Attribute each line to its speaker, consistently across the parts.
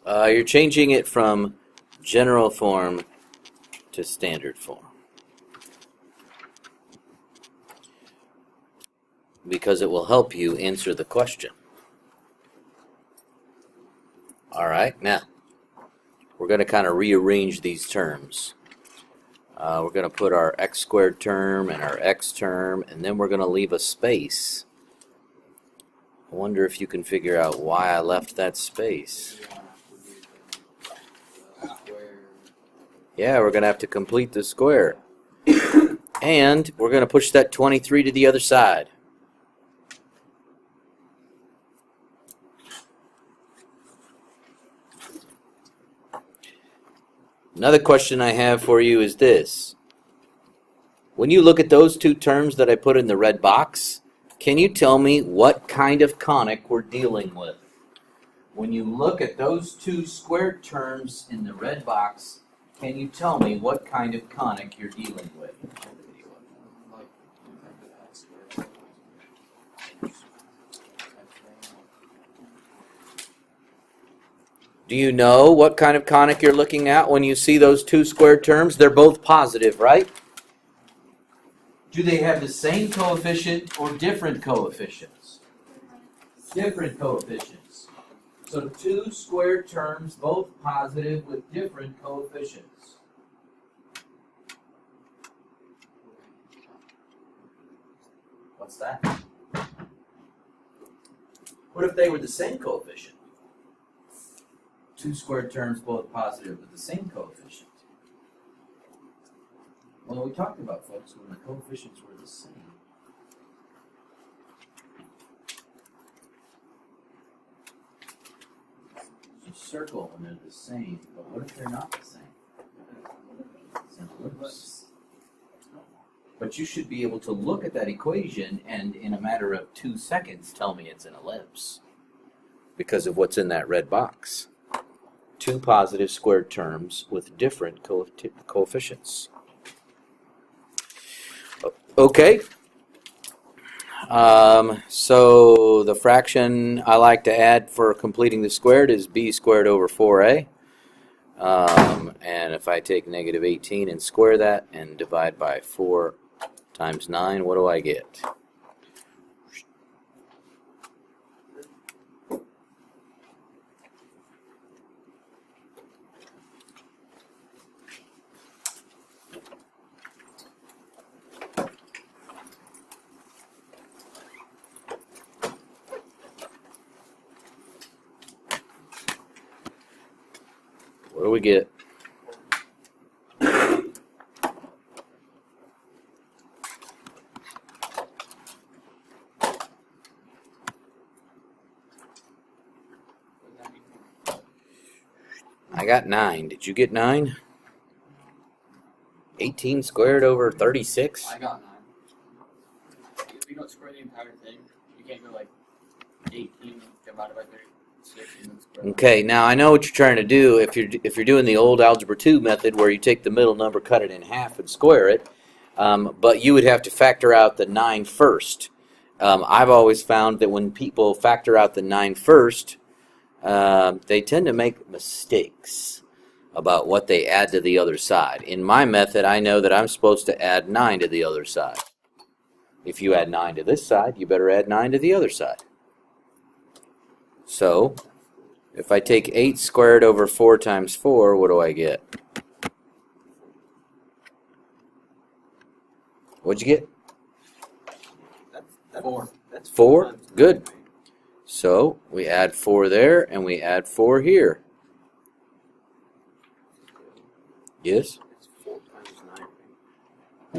Speaker 1: You're changing it from general form to standard form. Because it will help you answer the question. All right, now, we're going to kind of rearrange these terms. We're going to put our x squared term and our x term, and then we're going to leave a space. I wonder if you can figure out why I left that space. Yeah, we're going to have to complete the square. And we're going to push that 23 to the other side. Another question I have for you is this. When you look at those two terms that I put in the red box, can you tell me what kind of conic we're dealing with? When you look at those two squared terms in the red box, can you tell me what kind of conic you're dealing with? Do you know what kind of conic you're looking at when you see those two squared terms? They're both positive, right? Do they have the same coefficient or different coefficients? Different coefficients. So two squared terms, both positive with different coefficients. What's that? What if they were the same coefficient? Two squared terms, both positive with the same coefficient. Well, we talked about, folks, when the coefficients were the same. You circle when they're the same, but what if they're not the same? It's an ellipse. But you should be able to look at that equation and in a matter of 2 seconds tell me it's an ellipse because of what's in that red box. Two positive squared terms with different coefficients. Okay. So the fraction I like to add for completing the squared is b squared over 4a. And if I take negative 18 and square that and divide by 4 times 9, what do I get? What do we get? I got 9. Did you get 9? 18 squared over 36?
Speaker 2: I got 9. If you don't square the entire thing, you can't go like 18 divided by 36 and then square.
Speaker 1: Okay, now I know what you're trying to do if you're doing the old Algebra 2 method where you take the middle number, cut it in half, and square it, but you would have to factor out the 9 first. I've always found that when people factor out the 9 first, they tend to make mistakes about what they add to the other side. In my method, I know that I'm supposed to add 9 to the other side. If you add 9 to this side, you better add 9 to the other side. So, if I take 8 squared over 4 times 4, what do I get? What'd you get?
Speaker 2: That's 4.
Speaker 1: That's 4? Good. So, we add 4 there, and we add 4 here. Yes?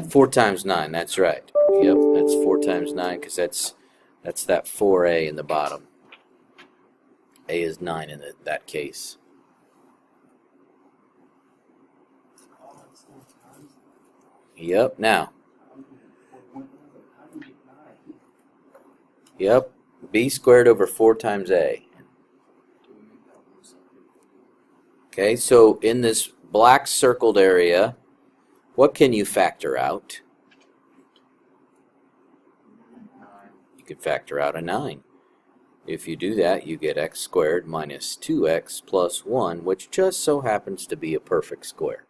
Speaker 1: 4 times 9, that's right. Yep, that's 4 times 9, because that's that 4a in the bottom. A is 9 in that case. Yep, now. Yep, b squared over 4 times a. Okay, so in this black circled area, what can you factor out? You can factor out a 9. If you do that, you get x squared minus 2x plus 1, which just so happens to be a perfect square.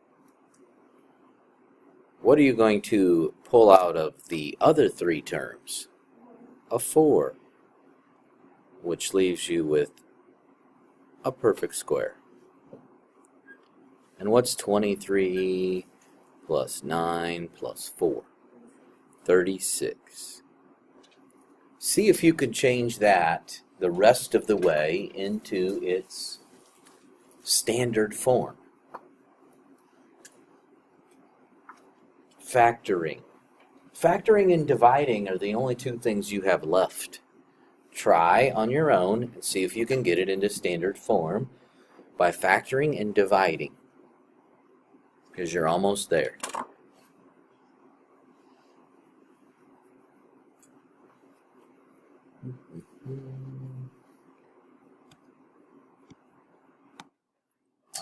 Speaker 1: What are you going to pull out of the other three terms? A 4, which leaves you with a perfect square. And what's 23 plus 9 plus 4? 36. See if you can change that the rest of the way into its standard form. Factoring. Factoring and dividing are the only two things you have left. Try on your own and see if you can get it into standard form by factoring and dividing, because you're almost there.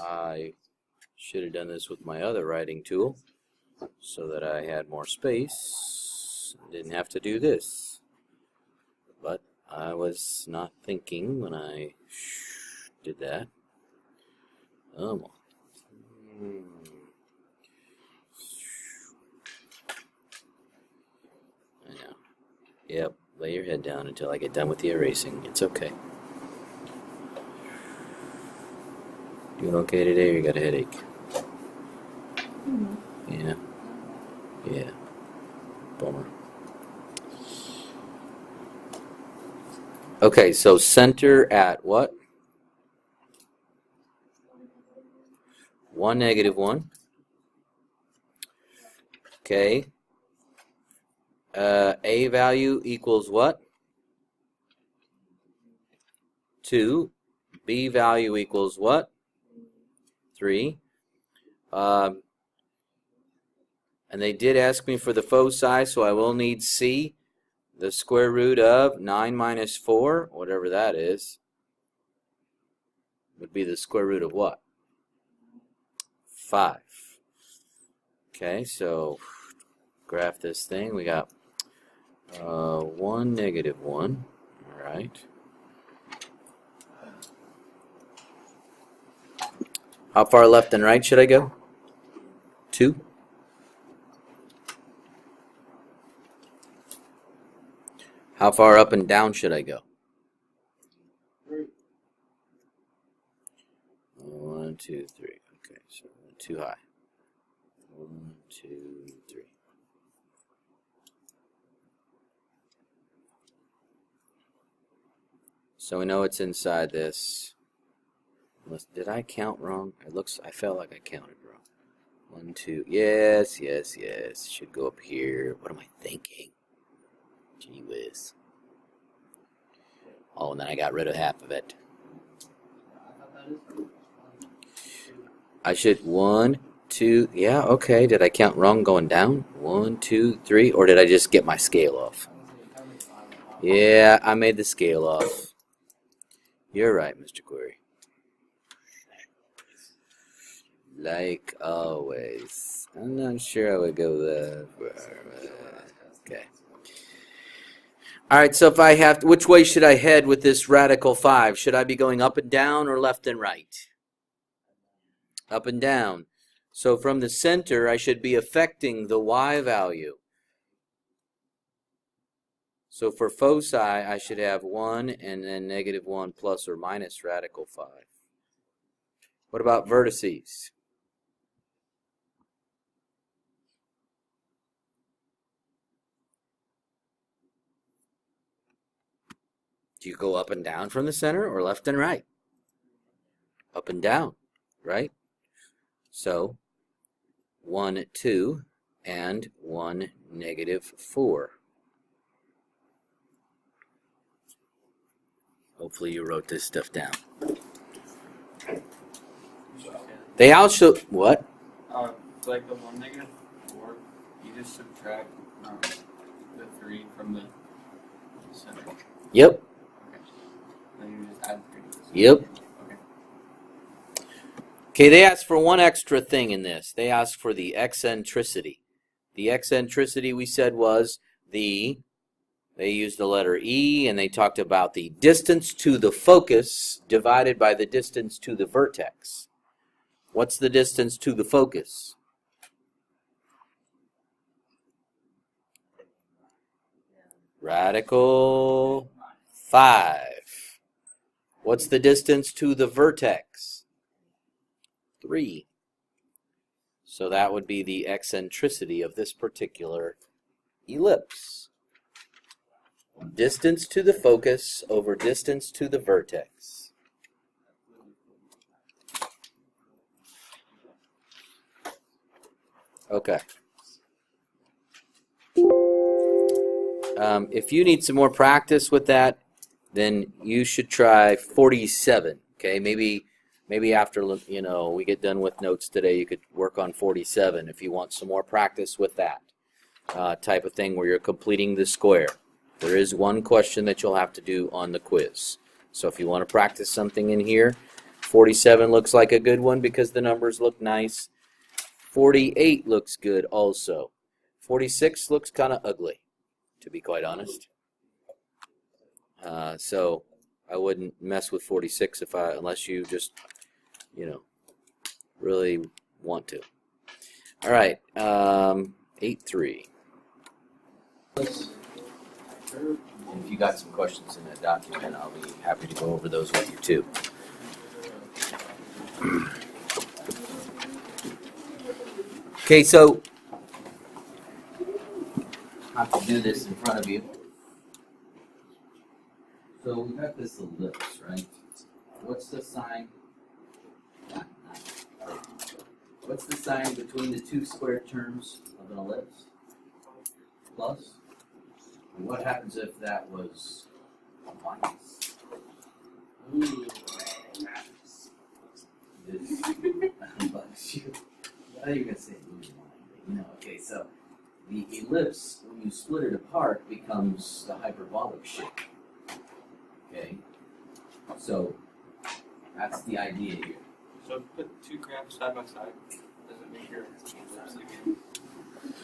Speaker 1: I should have done this with my other writing tool so that I had more space. Didn't have to do this. But I was not thinking when I did that. Come on. I know. Yep, lay your head down until I get done with the erasing. It's okay. Doing okay today, or you got a headache? Yeah. Yeah. Bummer. Okay, so center at what? 1, -1. Okay. A value equals what? 2. B value equals what? 3. And they did ask me for the foci, so I will need C. The square root of 9 minus 4, whatever that is, would be the square root of what? 5. Okay, so graph this thing. We got 1, -1. All right. How far left and right should I go? 2. How far up and down should I go? 1, 2, 3. Okay, so too high. 1, 2, 3. So we know it's inside this. Did I count wrong? I felt like I counted wrong. 1, 2. Yes. Should go up here. What am I thinking? Gee whiz. Oh, and then I got rid of half of it. I should 1, 2. Yeah, okay. Did I count wrong going down? 1, 2, 3. Or did I just get my scale off? Yeah, I made the scale off. You're right, Mr. Query. Like always. I'm not sure I would go there. Okay. Alright, so if I have to, which way should I head with this radical 5? Should I be going up and down or left and right? Up and down. So from the center, I should be affecting the y value. So for foci, I should have 1 and then -1 plus or minus radical 5. What about vertices? Do you go up and down from the center or left and right? Up and down, right? So 1, 2, and 1, -4. Hopefully you wrote this stuff down. They also, what?
Speaker 2: Like the 1, -4, you just subtract the 3 from the center.
Speaker 1: Yep.
Speaker 2: Then you just add 3 to the center.
Speaker 1: Yep.
Speaker 2: Okay.
Speaker 1: Okay, they asked for one extra thing in this. They asked for the eccentricity. The eccentricity, we said, was the They used the letter E, and they talked about the distance to the focus divided by the distance to the vertex. What's the distance to the focus? Radical 5. What's the distance to the vertex? 3. So that would be the eccentricity of this particular ellipse. Distance to the focus over distance to the vertex. Okay. If you need some more practice with that, then you should try 47. Okay, maybe after we get done with notes today, you could work on 47 if you want some more practice with that type of thing where you're completing the square. There is one question that you'll have to do on the quiz. So if you want to practice something in here, 47 looks like a good one because the numbers look nice. 48 looks good also. 46 looks kind of ugly, to be quite honest. So I wouldn't mess with 46 unless you just, really want to. All right, 8.3. If you got some questions in that document, I'll be happy to go over those with you too. Okay, so I have to do this in front of you. So we got this ellipse, right? What's the sign? What's the sign between the two square terms of an ellipse? Plus. And what happens if that was minus? Ooh, I thought you were going to say okay, so the ellipse, when you split it apart, becomes the hyperbolic shape. Okay, so that's the idea here.
Speaker 2: So put two graphs side by side. Does it make your ellipse again?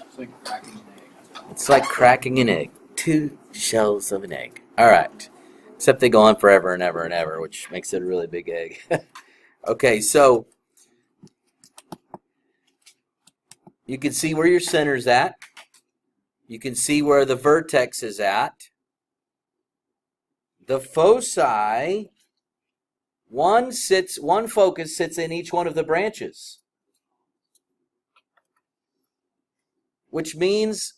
Speaker 2: It's like cracking an egg.
Speaker 1: It's like cracking an egg. Two shells of an egg. All right. Except they go on forever and ever and ever, which makes it a really big egg. Okay, so you can see where your center's at. You can see where the vertex is at. The foci, one focus sits in each one of the branches. Which means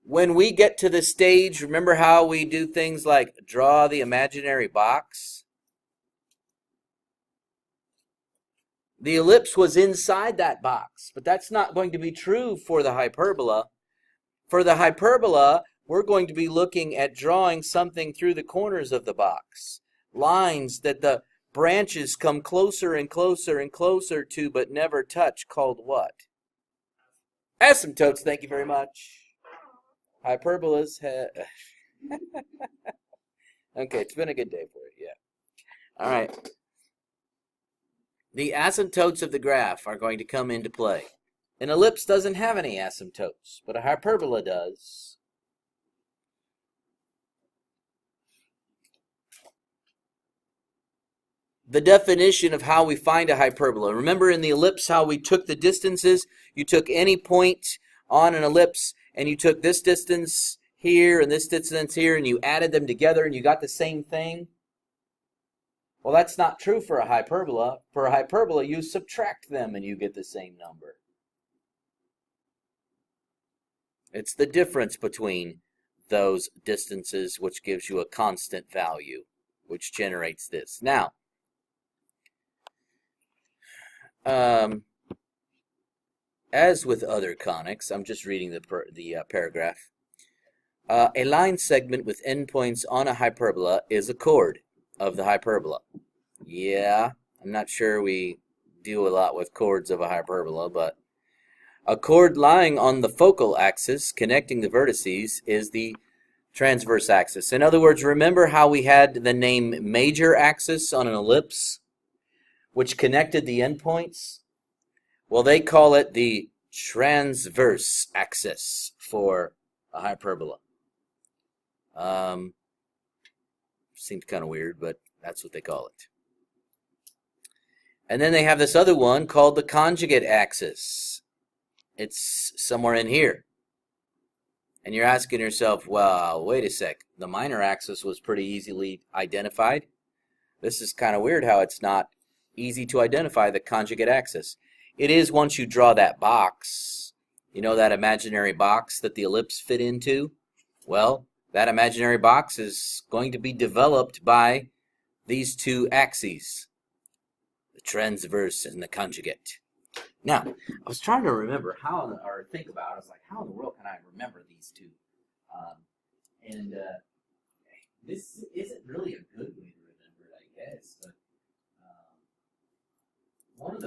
Speaker 1: when we get to the stage, remember how we do things like draw the imaginary box? The ellipse was inside that box, but that's not going to be true for the hyperbola. For the hyperbola, we're going to be looking at drawing something through the corners of the box. Lines that the branches come closer and closer and closer to but never touch, called what? Asymptotes, thank you very much. Hyperbolas Okay, it's been a good day for you, yeah. All right. The asymptotes of the graph are going to come into play. An ellipse doesn't have any asymptotes, but a hyperbola does. The definition of how we find a hyperbola. Remember in the ellipse how we took the distances? You took any point on an ellipse and you took this distance here and this distance here and you added them together and you got the same thing? Well, that's not true for a hyperbola. For a hyperbola, you subtract them and you get the same number. It's the difference between those distances which gives you a constant value, which generates this. Now, as with other conics, I'm just reading the paragraph. A line segment with endpoints on a hyperbola is a chord of the hyperbola. Yeah, I'm not sure we deal a lot with chords of a hyperbola, but a chord lying on the focal axis connecting the vertices is the transverse axis. In other words, remember how we had the name major axis on an ellipse, which connected the endpoints? Well, they call it the transverse axis for a hyperbola. Seems kind of weird, but that's what they call it. And then they have this other one called the conjugate axis. It's somewhere in here. And you're asking yourself, well, wait a sec. The minor axis was pretty easily identified. This is kind of weird how it's not easy to identify the conjugate axis. It is once you draw that box, you know, that imaginary box that the ellipse fit into? Well, that imaginary box is going to be developed by these two axes, the transverse and the conjugate. Now, I was trying to remember think about it. I was like, how in the world can I remember these two? This isn't really a good way to remember it, I guess. But one of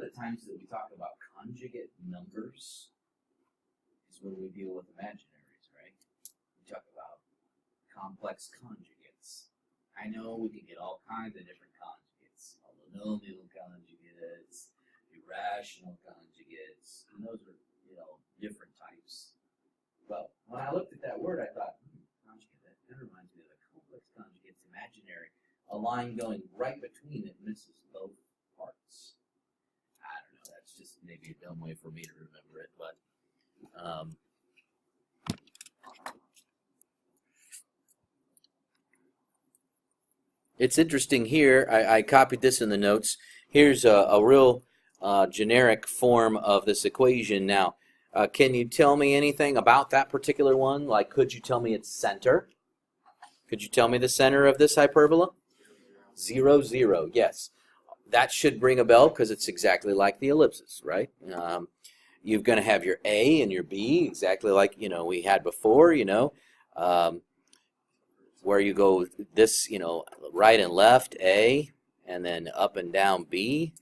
Speaker 1: the times that we talk about conjugate numbers is when we deal with imaginaries, right? We talk about complex conjugates. I know we can get all kinds of different conjugates, polynomial conjugates, irrational conjugates, and those are, different types. But when I looked at that word, I thought, conjugate, that reminds me of a complex conjugate's imaginary, a line going right between that misses both parts. I don't know, that's just maybe a dumb way for me to remember it, but it's interesting here. I copied this in the notes. Here's a real generic form of this equation. Now, can you tell me anything about that particular one? Like, could you tell me its center? Could you tell me the center of this hyperbola? 0, 0, yes. That should ring a bell because it's exactly like the ellipses, right? You're going to have your A and your B exactly like, we had before, where you go this, right and left, A, and then up and down, B,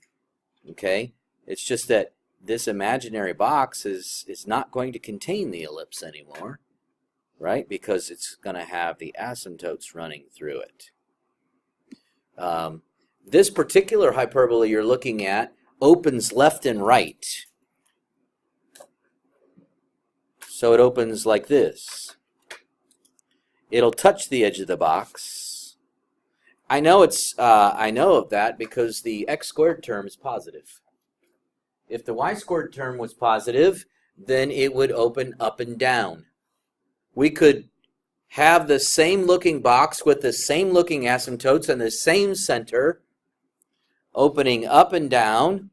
Speaker 1: okay? It's just that this imaginary box is not going to contain the ellipse anymore, right? Because it's going to have the asymptotes running through it. This particular hyperbola you're looking at opens left and right. So it opens like this. It'll touch the edge of the box. I know of that because the x squared term is positive. If the y squared term was positive, then it would open up and down. We could have the same looking box with the same looking asymptotes and the same center opening up and down.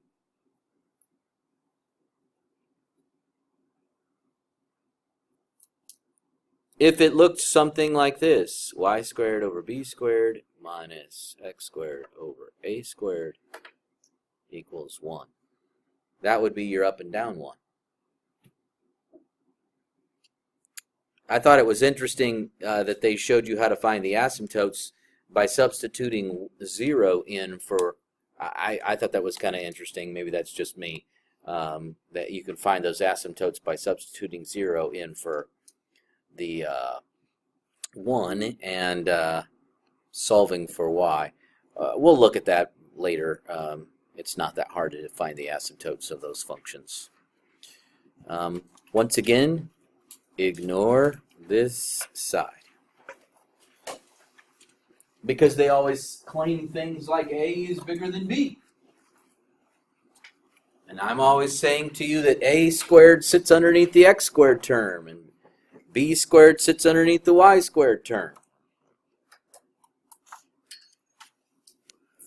Speaker 1: If it looked something like this, y squared over b squared minus x squared over a squared equals 1. That would be your up and down one. I thought it was interesting that they showed you how to find the asymptotes by substituting 0 in for, I thought that was kind of interesting, maybe that's just me, that you can find those asymptotes by substituting 0 in for the 1 and solving for y. We'll look at that later. It's not that hard to find the asymptotes of those functions. Once again, ignore this side. Because they always claim things like A is bigger than B. And I'm always saying to you that A squared sits underneath the x squared term, and B squared sits underneath the y squared term.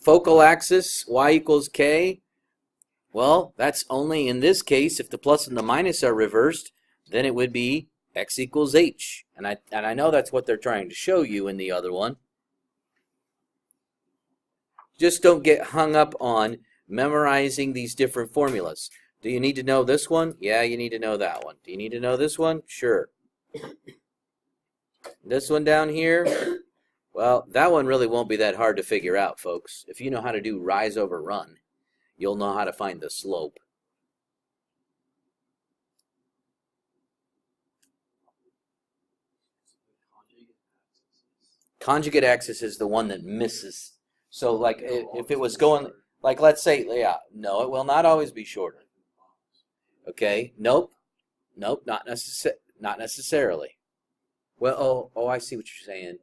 Speaker 1: Focal axis, y equals k. Well, that's only in this case if the plus and the minus are reversed, then it would be x equals h. And I know that's what they're trying to show you in the other one. Just don't get hung up on memorizing these different formulas. Do you need to know this one? Yeah, you need to know that one. Do you need to know this one? Sure. This one down here? Well, that one really won't be that hard to figure out, folks. If you know how to do rise over run, you'll know how to find the slope. Conjugate axis is the one that misses. So, like, if it was going, like, let's say, yeah, no, it will not always be shorter. Okay, nope, not necessarily. Well, oh, I see what you're saying.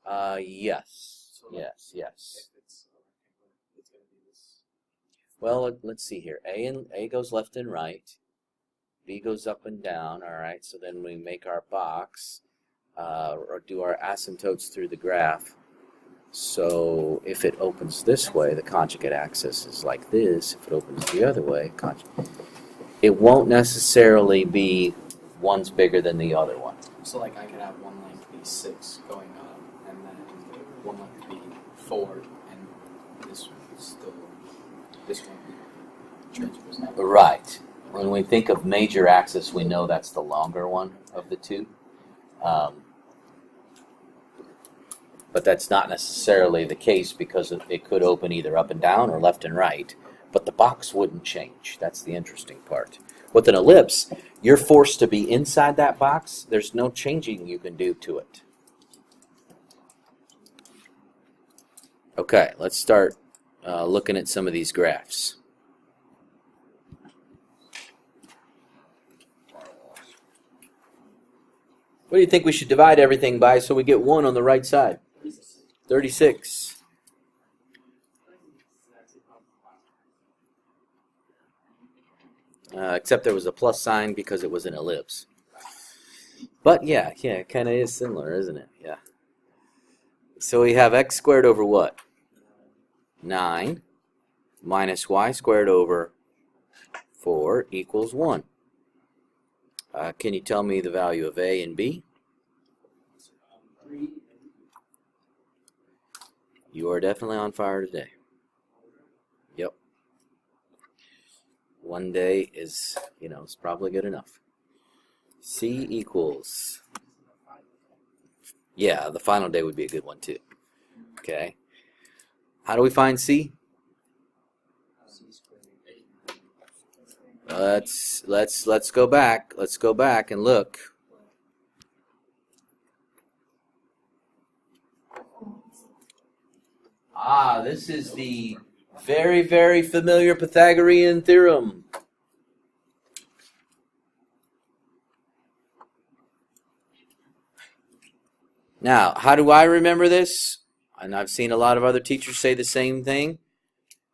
Speaker 1: Yes,
Speaker 3: So
Speaker 1: yes.
Speaker 3: if it's a rectangle, it's going to be this.
Speaker 1: Well, let's see here. A goes left and right. B goes up and down. All right. So then we make our box, or do our asymptotes through the graph. So if it opens this way, the conjugate axis is like this. If it opens the other way, it won't necessarily be one's bigger than the other one.
Speaker 3: So like I could have one length be 6 going up, and then one length be 4, and this one be transposed out.
Speaker 1: Right. When we think of major axis, we know that's the longer one of the two. But that's not necessarily the case because it could open either up and down or left and right. But the box wouldn't change. That's the interesting part. With an ellipse, you're forced to be inside that box. There's no changing you can do to it. Okay, let's start looking at some of these graphs. What do you think we should divide everything by so we get 1 on the right side? 36. Except there was a plus sign because it was an ellipse. But yeah, it kind of is similar, isn't it? Yeah. So we have x squared over what? 9 minus y squared over 4 equals 1. Can you tell me the value of a and b?
Speaker 3: 3.
Speaker 1: You are definitely on fire today. Yep. One day is, it's probably good enough. C equals. Yeah, the final day would be a good one too. Okay. How do we find C? Let's go back. Let's go back and look. This is the very, very familiar Pythagorean Theorem. Now, how do I remember this? And I've seen a lot of other teachers say the same thing.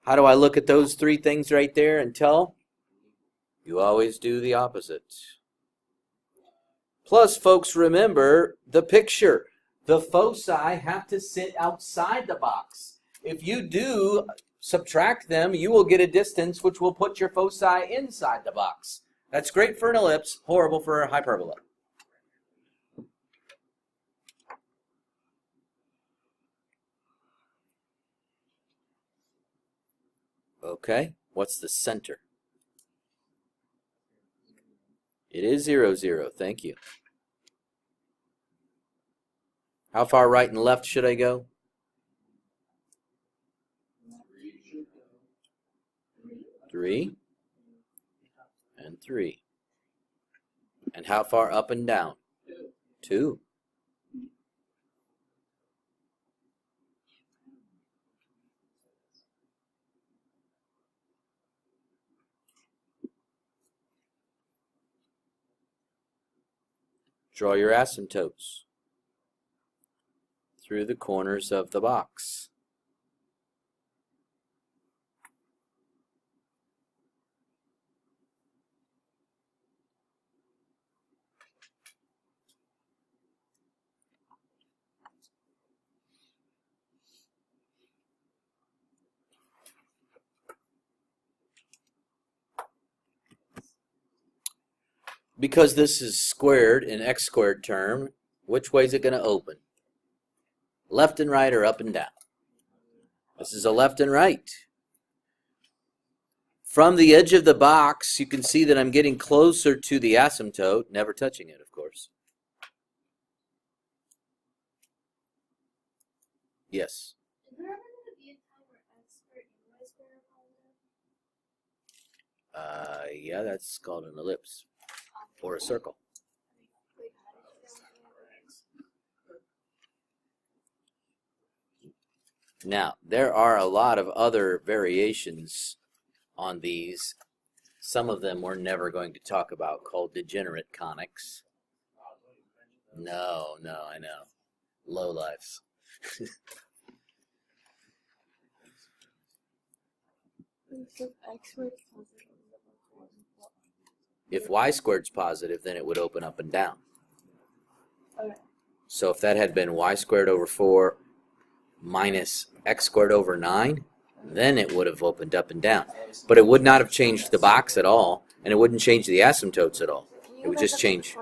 Speaker 1: How do I look at those 3 things right there and tell? You always do the opposite. Plus, folks, remember the picture. The foci have to sit outside the box. If you do subtract them, you will get a distance which will put your foci inside the box. That's great for an ellipse, horrible for a hyperbola. Okay, what's the center? It is 0, 0. Thank you. How far right and left should I go? 3 and 3. And how far up and down? 2. Draw your asymptotes through the corners of the box. Because this is squared in x squared term, which way is it going to open? Left and right or up and down? This is a left and right. From the edge of the box, you can see that I'm getting closer to the asymptote, never touching it, of course. Yes?
Speaker 4: Is there ever going to be a time where x squared and y squared are positive?
Speaker 1: Yeah, that's called an ellipse or a circle.
Speaker 4: Wait, how did you know?
Speaker 1: Now, there are a lot of other variations on these. Some of them we're never going to talk about, called degenerate conics. No, I know. Low lives. If y squared's positive, then it would open up and down.
Speaker 5: Okay.
Speaker 1: So if that had been y squared over 4 minus x squared over 9, then it would have opened up and down. But it would not have changed the box at all, and it wouldn't change the asymptotes at all. It would just change.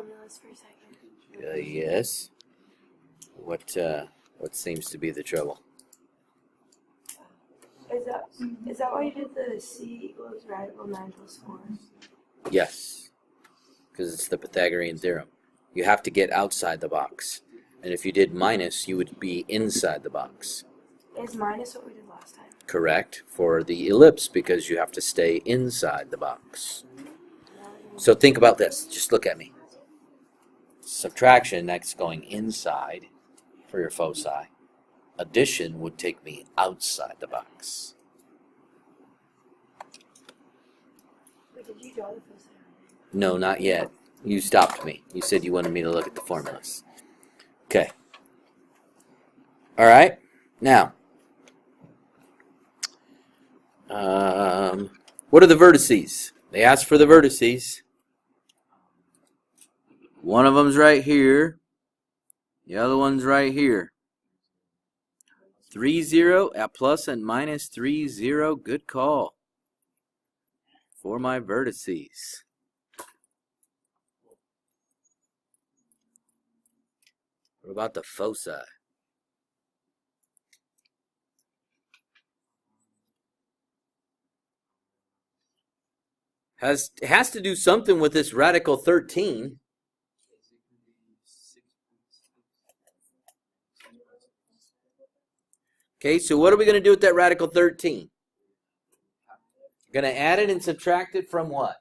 Speaker 1: Yes. What seems to be the trouble?
Speaker 5: Is that why you did the c equals radical 9 plus 4?
Speaker 1: Yes, because it's the Pythagorean Theorem. You have to get outside the box. And if you did minus, you would be inside the box.
Speaker 5: Is minus what we did last time?
Speaker 1: Correct, for the ellipse, because you have to stay inside the box. So think about this. Just look at me. Subtraction, that's going inside for your foci. Addition would take me outside the box.
Speaker 5: Wait, did you draw the foci?
Speaker 1: No, not yet. You stopped me. You said you wanted me to look at the formulas. Okay. All right. Now, what are the vertices? They asked for the vertices. One of them's right here. The other one's right here. 3, 0, at plus and minus 3, 0. Good call for my vertices. What about the foci? It has to do something with this radical 13. Okay, so what are we going to do with that radical 13? We're going to add it and subtract it from what?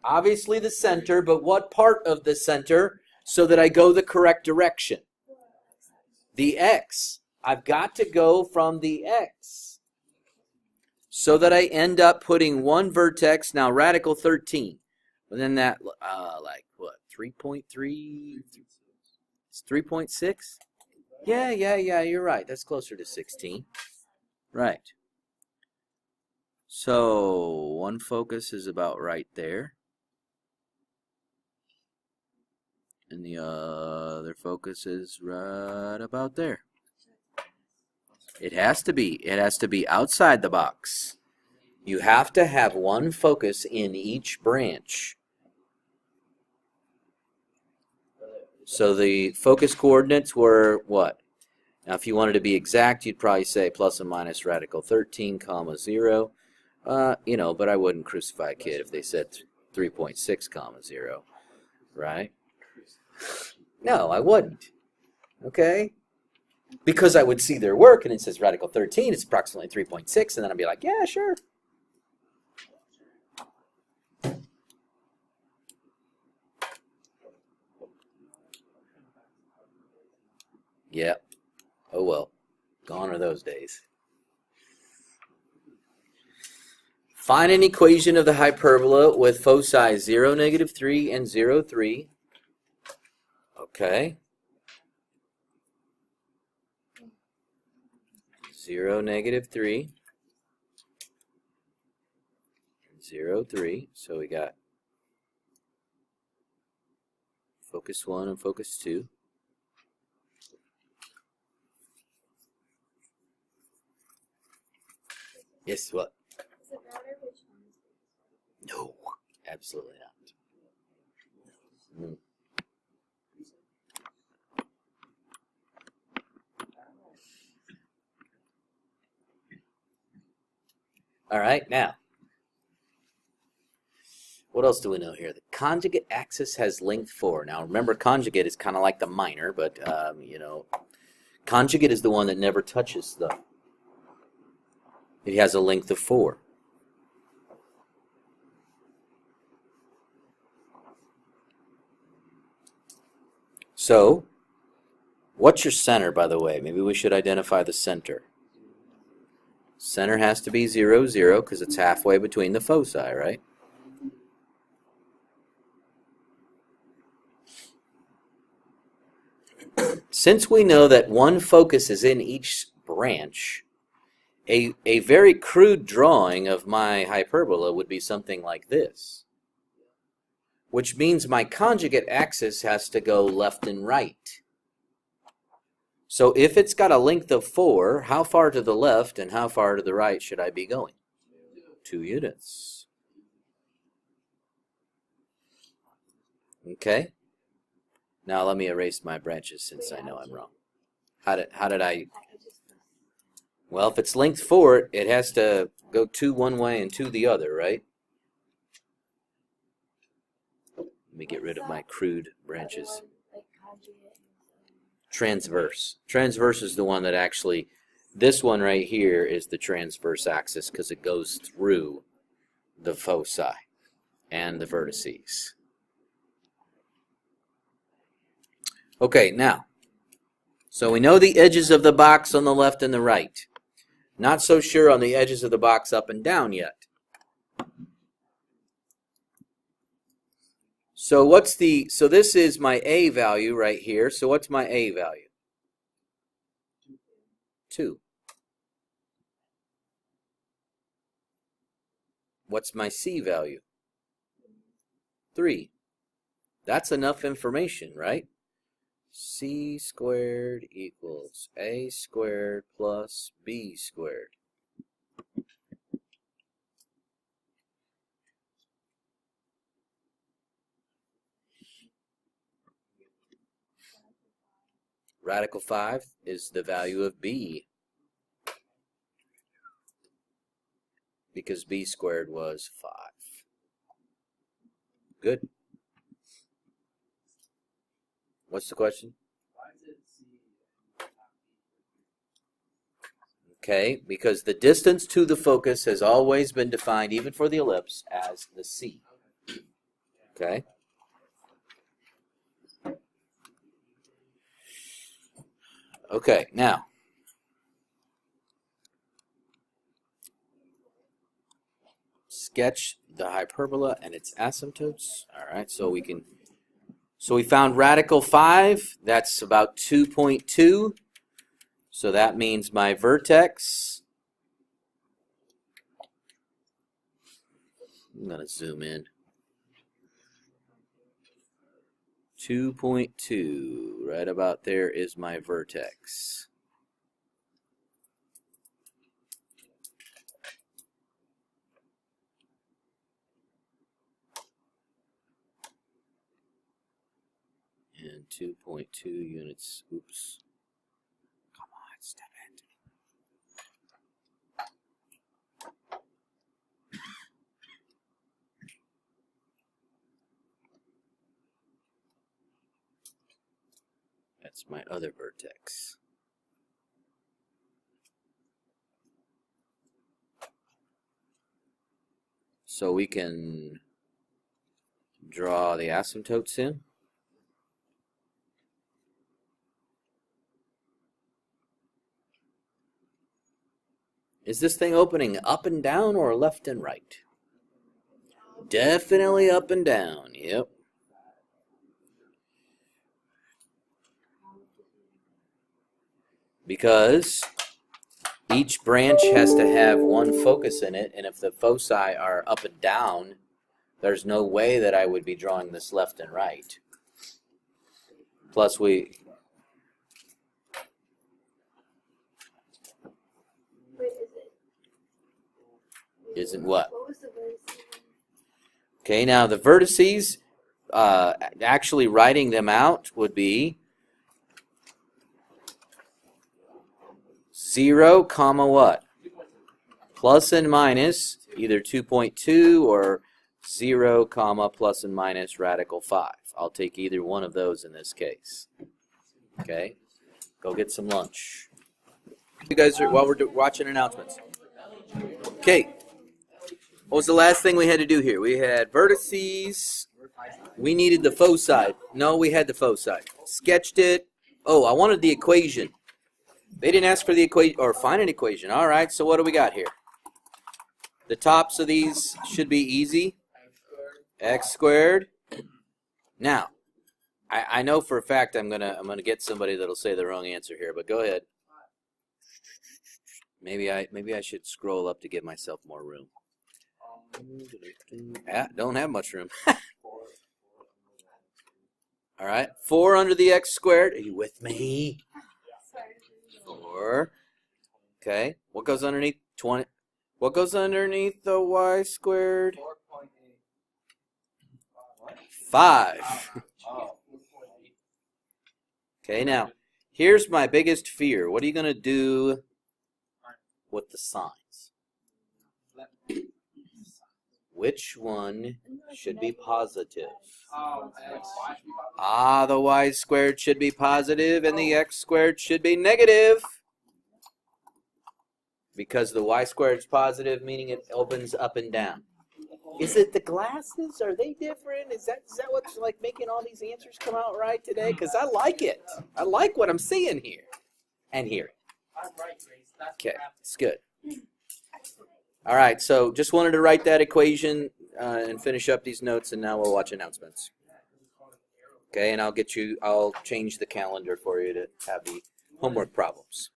Speaker 1: Obviously the center, but what part of the center so that I go the correct direction? The x. I've got to go from the x so that I end up putting one vertex, now radical 13. And then that, like what, 3.3? It's 3.6? Yeah, you're right. That's closer to 16. Right. So one focus is about right there. And the other focus is right about there. It has to be. It has to be outside the box. You have to have one focus in each branch. So the focus coordinates were what? Now if you wanted to be exact, you'd probably say plus and minus radical 13, comma 0. But I wouldn't crucify a kid if they said 3.6, comma 0. Right? No, I wouldn't. Okay? Because I would see their work and it says radical 13, it's approximately 3.6, and then I'd be like, yeah, sure. Yep. Oh well. Gone are those days. Find an equation of the hyperbola with foci 0, negative 3, and 0, 3. Okay. 0, negative 3. 0, 3. So we got focus 1 and focus 2. Yes, what?
Speaker 4: Does it matter which one is
Speaker 1: No, absolutely not. All right, now, what else do we know here? The conjugate axis has length 4. Now, remember, conjugate is kind of like the minor, but, conjugate is the one that never touches the... It has a length of 4. So, what's your center, by the way? Maybe we should identify the center. Center has to be 0, 0, because it's halfway between the foci, right? since we know that one focus is in each branch, a very crude drawing of my hyperbola would be something like this, which means my conjugate axis has to go left and right. So if it's got a length of 4, how far to the left and how far to the right should I be going? 2 units. Okay? Now let me erase my branches since I know I'm wrong. How did I... Well, if it's length 4, it has to go 2 one way and 2 the other, right? Let me get rid of my crude branches. Transverse. Transverse is the one that actually, this one right here is the transverse axis because it goes through the foci and the vertices. Okay, now, so we know the edges of the box on the left and the right. Not so sure on the edges of the box up and down yet. So this is my A value right here. So what's my A value? 2. What's my C value? 3. That's enough information, right? C squared equals A squared plus B squared. Radical 5 is the value of B, because B squared was 5. Good. What's the question? Okay, because the distance to the focus has always been defined, even for the ellipse, as the C. Okay? Okay, now, sketch the hyperbola and its asymptotes. All right, so we found radical 5. That's about 2.2. So that means my vertex, I'm going to zoom in, 2.2, right about there is my vertex. And 2.2 units, oops. Come on, step it. That's my other vertex. So we can draw the asymptotes in. Is this thing opening up and down or left and right? Definitely up and down, yep. Because each branch has to have one focus in it, and if the foci are up and down, there's no way that I would be drawing this left and right. Plus isn't what?
Speaker 4: What was the vertex?
Speaker 1: Okay, now the vertices, actually writing them out would be 0, comma what? Plus and minus either 2.2 or 0, comma plus and minus radical 5. I'll take either one of those in this case. Okay, go get some lunch. You guys are, while we're watching announcements. Okay. What was the last thing we had to do here? We had vertices. We needed the foci. No, we had the foci. Sketched it. Oh, I wanted the equation. They didn't ask for the equation or find an equation. All right, so what do we got here? The tops of these should be easy. X squared. Now, I know for a fact I'm gonna get somebody that'll say the wrong answer here, but go ahead. Maybe I should scroll up to give myself more room. Don't have much room. All right, 4 under the x squared. Are you with me? 4. Okay. What goes underneath 20? What goes underneath the y squared? 5. Okay, now, here's my biggest fear. What are you going to do with the signs? Which one should be positive? The y squared should be positive and the x squared should be negative. Because the y squared is positive, meaning it opens up and down. Is it the glasses? Are they different? Is that what's like making all these answers come out right today? Because I like it. I like what I'm seeing here and hearing. Okay, it's good. All right, so just wanted to write that equation and finish up these notes, and now we'll watch announcements. Okay, and I'll change the calendar for you to have the homework problems.